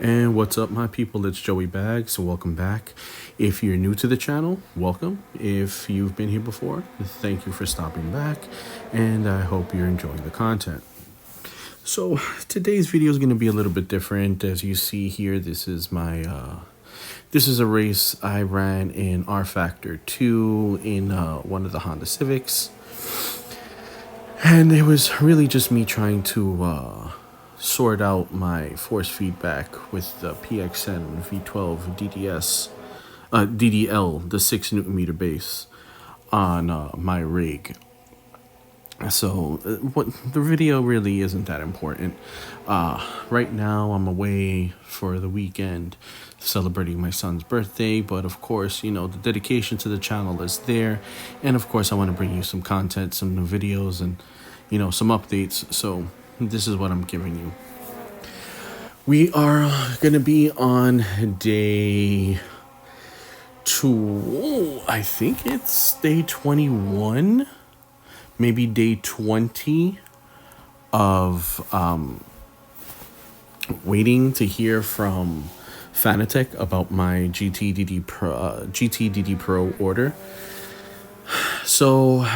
And what's up, my people? It's Joey Bags, so welcome back. If you're new to the channel, welcome. If you've been here before, thank you for stopping back, and I hope you're enjoying the content. So today's video is going to be a little bit different. As you see here, this is a race I ran in R Factor 2 in one of the Honda Civics, and it was really just me trying to sort out my force feedback with the PXN V12 DDL, the 6 Newton meter base on my rig. So what the video really isn't that important. Right now I'm away for the weekend celebrating my son's birthday, but of course, the dedication to the channel is there, and of course I want to bring you some content, some new videos, and some updates. So this is what I'm giving you. We are gonna be on day 2. I think it's day 21, maybe day 20 of waiting to hear from Fanatec about my GTDD Pro order. So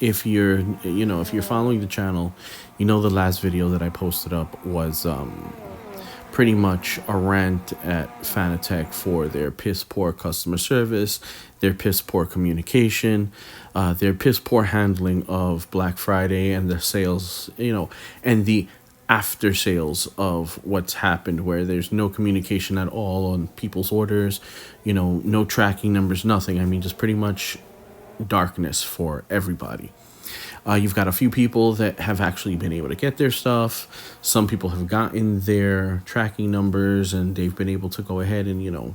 if you're following the channel, the last video that I posted up was pretty much a rant at Fanatec for their piss poor customer service, their piss poor communication, their piss poor handling of Black Friday and the sales, and the after sales of what's happened, where there's no communication at all on people's orders, no tracking numbers, nothing. Just pretty much darkness for everybody. You've got a few people that have actually been able to get their stuff. Some people have gotten their tracking numbers and they've been able to go ahead and,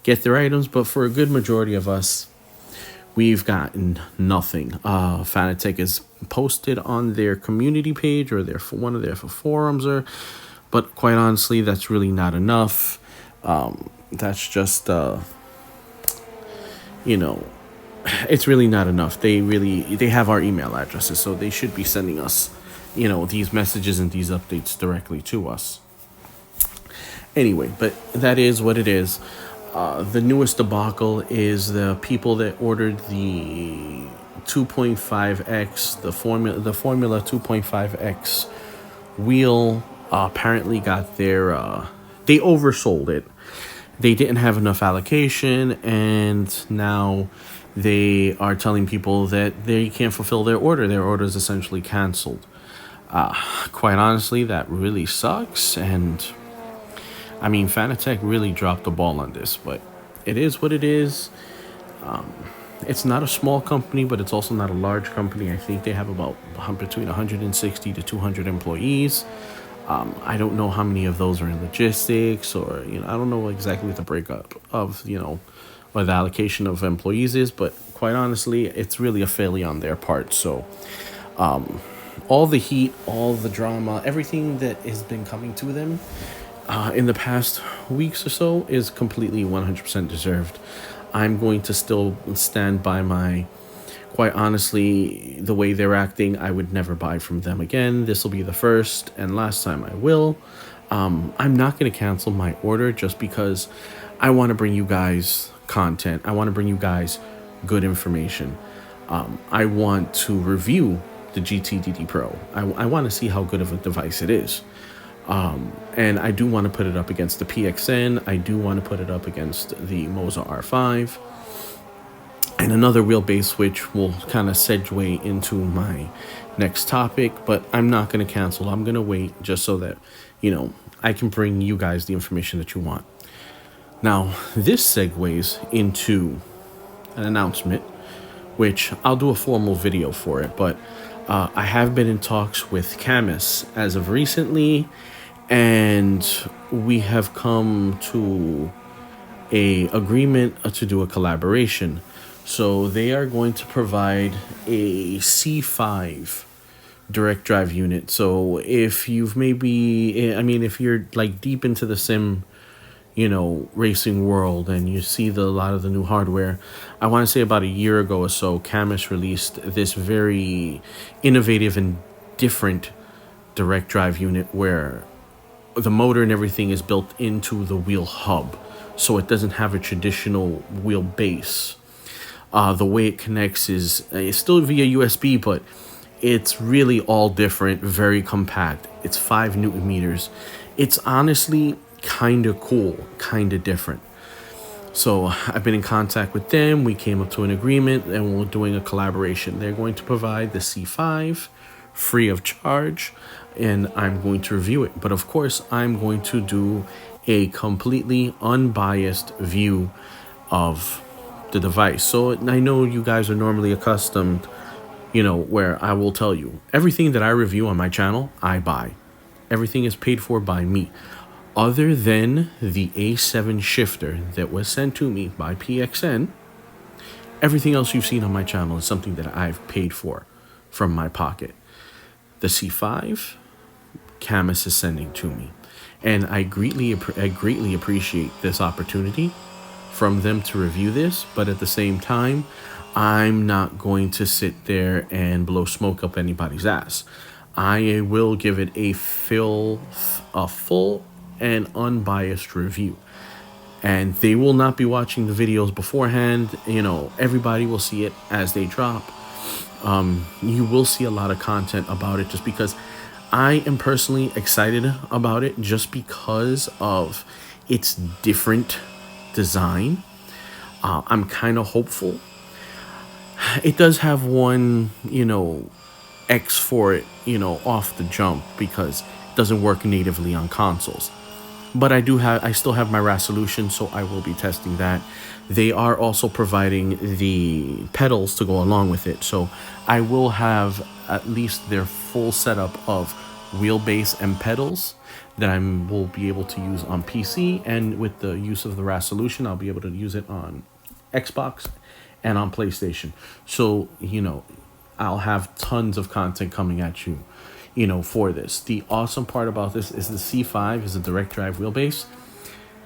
get their items. But for a good majority of us, we've gotten nothing. Fanatec is posted on their community page or one of their forums, but quite honestly, that's really not enough. That's just, it's really not enough. They have our email addresses, so they should be sending us, these messages and these updates directly to us. Anyway, but that is what it is. The newest debacle is the people that ordered the 2.5X, the Formula 2.5X wheel, apparently got they oversold it. They didn't have enough allocation, and now they are telling people that they can't fulfill their order. Their order is essentially canceled. Quite honestly, that really sucks, and Fanatec really dropped the ball on this, but it is what it is. It's not a small company, but it's also not a large company. I think they have about between 160 to 200 employees. I don't know how many of those are in logistics, or, I don't know exactly what the breakup of, or the allocation of employees is, but quite honestly, it's really a failure on their part. So, all the heat, all the drama, everything that has been coming to them in the past weeks or so is completely 100% deserved. I'm going to still stand by quite honestly, the way they're acting, I would never buy from them again. This will be the first and last time I will. I'm not going to cancel my order just because I want to bring you guys content. I want to bring you guys good information. I want to review the GTDD Pro. I want to see how good of a device it is. And I do want to put it up against the PXN. I do want to put it up against the Moza R5. And another wheelbase, which will kind of segue into my next topic. But I'm not going to cancel. I'm going to wait just so that, I can bring you guys the information that you want. Now, this segues into an announcement, which I'll do a formal video for it. But I have been in talks with Camus as of recently, and we have come to a agreement to do a collaboration. So they are going to provide a C5 direct drive unit. So if you've if you're like deep into the sim, racing world, and you see a lot of the new hardware, I want to say about a year ago or so, Camus released this very innovative and different direct drive unit where the motor and everything is built into the wheel hub, so it doesn't have a traditional wheel base. The way it connects is it's still via USB, but it's really all different, very compact. It's 5 Newton meters. It's honestly kind of cool, kind of different. So I've been in contact with them. We came up to an agreement and we're doing a collaboration. They're going to provide the C5 free of charge, and I'm going to review it. But of course, I'm going to do a completely unbiased view of the device. So I know you guys are normally accustomed, where I will tell you everything that I review on my channel, I buy. Everything is paid for by me. Other than the A7 shifter that was sent to me by PXN, everything else you've seen on my channel is something that I've paid for from my pocket. The C5, Camus is sending to me. And I greatly appreciate this opportunity from them to review this, but at the same time, I'm not going to sit there and blow smoke up anybody's ass. I will give it a full and unbiased review. And they will not be watching the videos beforehand. Everybody will see it as they drop. You will see a lot of content about it just because I am personally excited about it just because of its different design. I'm kind of hopeful. It does have one, X for it, off the jump because it doesn't work natively on consoles. But I still have my resolution, so I will be testing that. They are also providing the pedals to go along with it, so I will have at least their full setup of wheelbase and pedals that I will be able to use on PC, and with the use of the resolution, I'll be able to use it on Xbox and on PlayStation. So, I'll have tons of content coming at you, for this. The awesome part about this is the C5 is a direct drive wheelbase.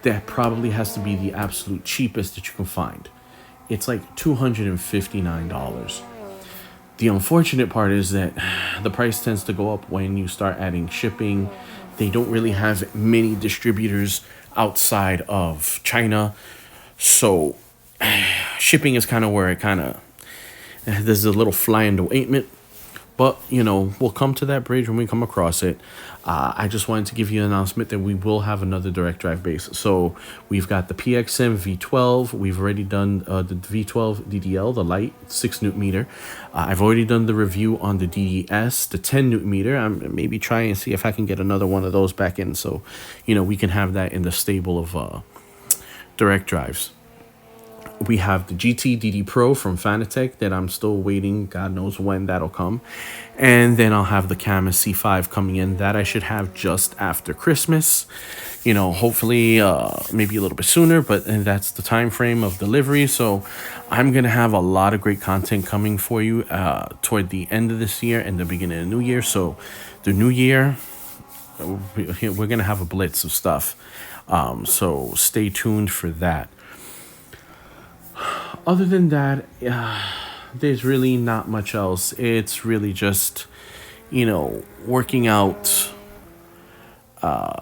That probably has to be the absolute cheapest that you can find. It's like $259. The unfortunate part is that the price tends to go up when you start adding shipping. They don't really have many distributors outside of China. So shipping is kind of where there's a little fly in the ointment. But, we'll come to that bridge when we come across it. I just wanted to give you an announcement that we will have another direct drive base. So we've got the PXM V12. We've already done the V12 DDL, the light, 6 Newton meter. I've already done the review on the DDS, the 10 Newton meter. I'm maybe trying to see if I can get another one of those back in. So, we can have that in the stable of direct drives. We have the GT DD Pro from Fanatec that I'm still waiting. God knows when that'll come. And then I'll have the Camus C5 coming in. That I should have just after Christmas. Hopefully maybe a little bit sooner, but that's the time frame of delivery. So I'm going to have a lot of great content coming for you toward the end of this year and the beginning of the new year. So the new year, we're going to have a blitz of stuff. So stay tuned for that. Other than that, there's really not much else. It's really just, working out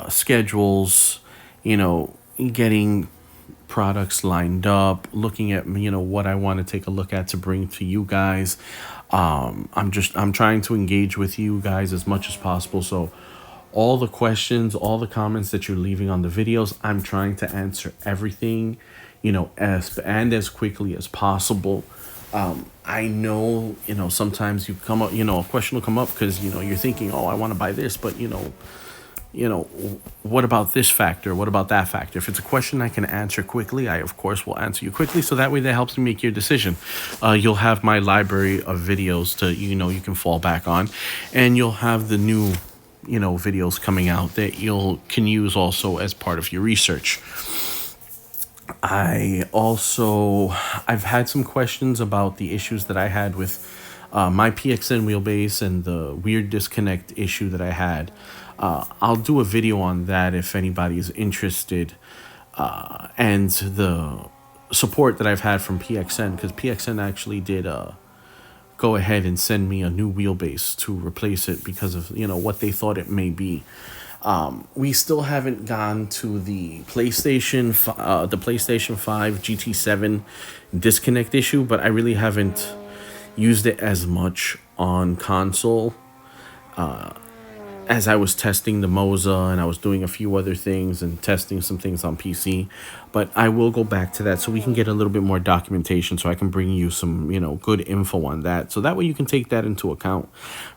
schedules, getting products lined up, looking at, what I want to take a look at to bring to you guys. I'm trying to engage with you guys as much as possible. So all the questions, all the comments that you're leaving on the videos, I'm trying to answer everything, as quickly as possible. I know, sometimes you come up, a question will come up because, you're thinking, oh, I want to buy this, but, what about this factor? What about that factor? If it's a question I can answer quickly, I, of course, will answer you quickly. So that way that helps you make your decision. You'll have my library of videos to, you can fall back on, and you'll have the new, videos coming out that can use also as part of your research. I've had some questions about the issues that I had with my PXN wheelbase and the weird disconnect issue that I had. I'll do a video on that if anybody is interested, and the support that I've had from PXN, because PXN actually did go ahead and send me a new wheelbase to replace it because of what they thought it may be. We still haven't gone to the PlayStation 5 GT7 disconnect issue, but I really haven't used it as much on console as I was testing the Moza, and I was doing a few other things and testing some things on PC. But I will go back to that so we can get a little bit more documentation, so I can bring you some, good info on that. So that way you can take that into account.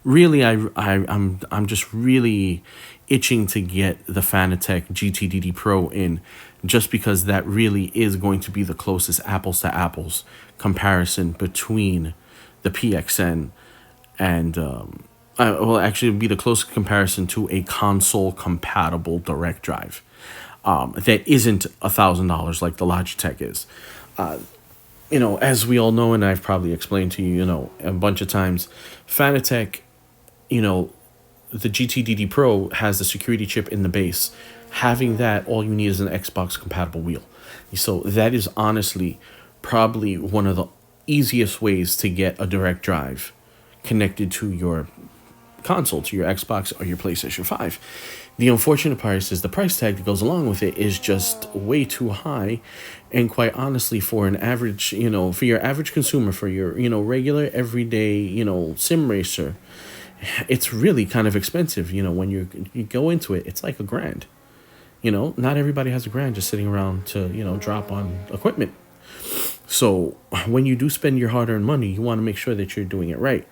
Really, I'm just really itching to get the Fanatec GTDD Pro in, just because that really is going to be the closest apples to apples comparison between the PXN and will actually be the closest comparison to a console compatible direct drive that isn't $1,000 like the Logitech is. As we all know, and I've probably explained to you, a bunch of times, Fanatec, the GTDD Pro has the security chip in the base. Having that, all you need is an Xbox compatible wheel. So that is honestly probably one of the easiest ways to get a direct drive connected to your console, to your Xbox or your PlayStation 5. The unfortunate part is the price tag that goes along with it is just way too high. And quite honestly, for an average, for your average consumer, for your, regular everyday, sim racer, it's really kind of expensive. When you go into it, it's like $1,000. Not everybody has $1,000 just sitting around to, drop on equipment. So when you do spend your hard-earned money, you want to make sure that you're doing it right.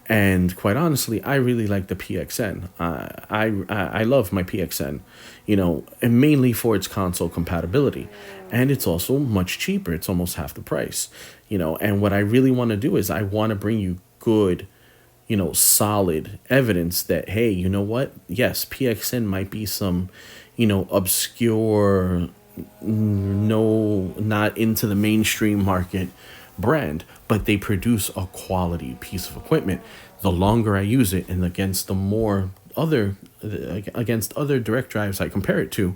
And quite honestly, I really like the PXN. I love my PXN, and mainly for its console compatibility. And it's also much cheaper. It's almost half the price, And what I really want to do is I want to bring you good, solid evidence that, hey, you know what? Yes, PXN might be some, obscure, not into the mainstream market brand, but they produce a quality piece of equipment. The longer I use it, and against other direct drives I compare it to,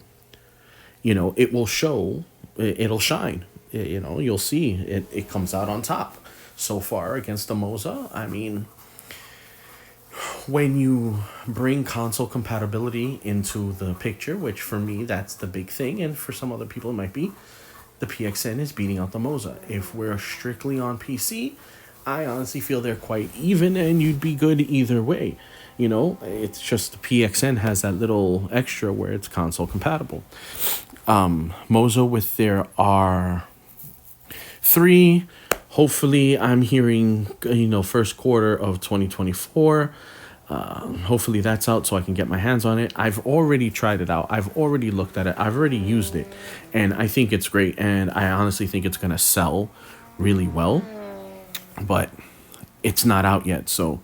it will show, it'll shine. You'll see it comes out on top. So far against the Moza, I mean, when you bring console compatibility into the picture, which for me, that's the big thing, and for some other people it might be, the PXN is beating out the Moza. If we're strictly on PC, I honestly feel they're quite even, and you'd be good either way. It's just the PXN has that little extra where it's console compatible. Moza with their R3, hopefully I'm hearing, first quarter of 2024. Hopefully that's out so I can get my hands on it. I've already tried it out. I've already looked at it. I've already used it. And I think it's great. And I honestly think it's going to sell really well. But it's not out yet. So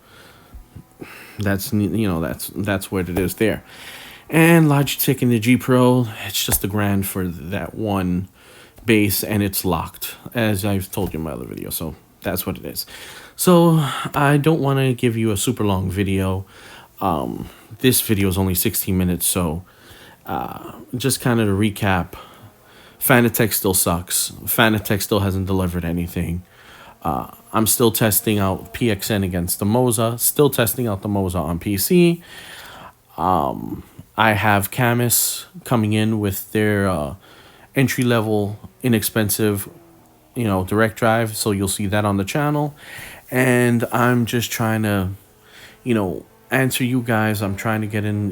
that's what it is there. And Logitech and the G Pro, it's just $1,000 for that one base. And it's locked, as I've told you in my other video. So that's what it is. So I don't want to give you a super long video. This video is only 16 minutes. So just kind of to recap, Fanatec still sucks. Fanatec still hasn't delivered anything. I'm still testing out PXN against the Moza. Still testing out the Moza on PC. I have Camus coming in with their entry-level, inexpensive, direct drive. So you'll see that on the channel. And I'm just trying to, answer you guys. I'm trying to get in,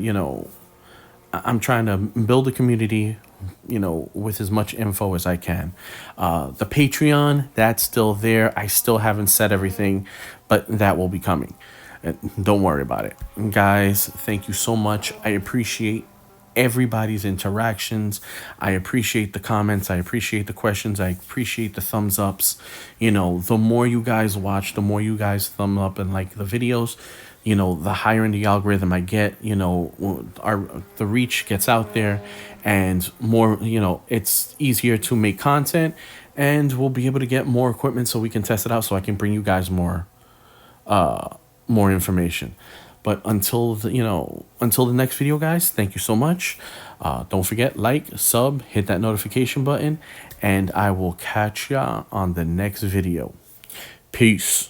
I'm trying to build a community, with as much info as I can. The Patreon, that's still there. I still haven't said everything, but that will be coming. Don't worry about it. Guys, thank you so much. I appreciate everybody's interactions. I appreciate the comments. I appreciate the questions. I appreciate the thumbs ups. The more you guys watch, the more you guys thumb up and like the videos, the higher in the algorithm I get, the reach gets out there, and more, it's easier to make content, and we'll be able to get more equipment so we can test it out, so I can bring you guys more information. But until the next video, guys, thank you so much. Don't forget, like, sub, hit that notification button, and I will catch ya on the next video. Peace.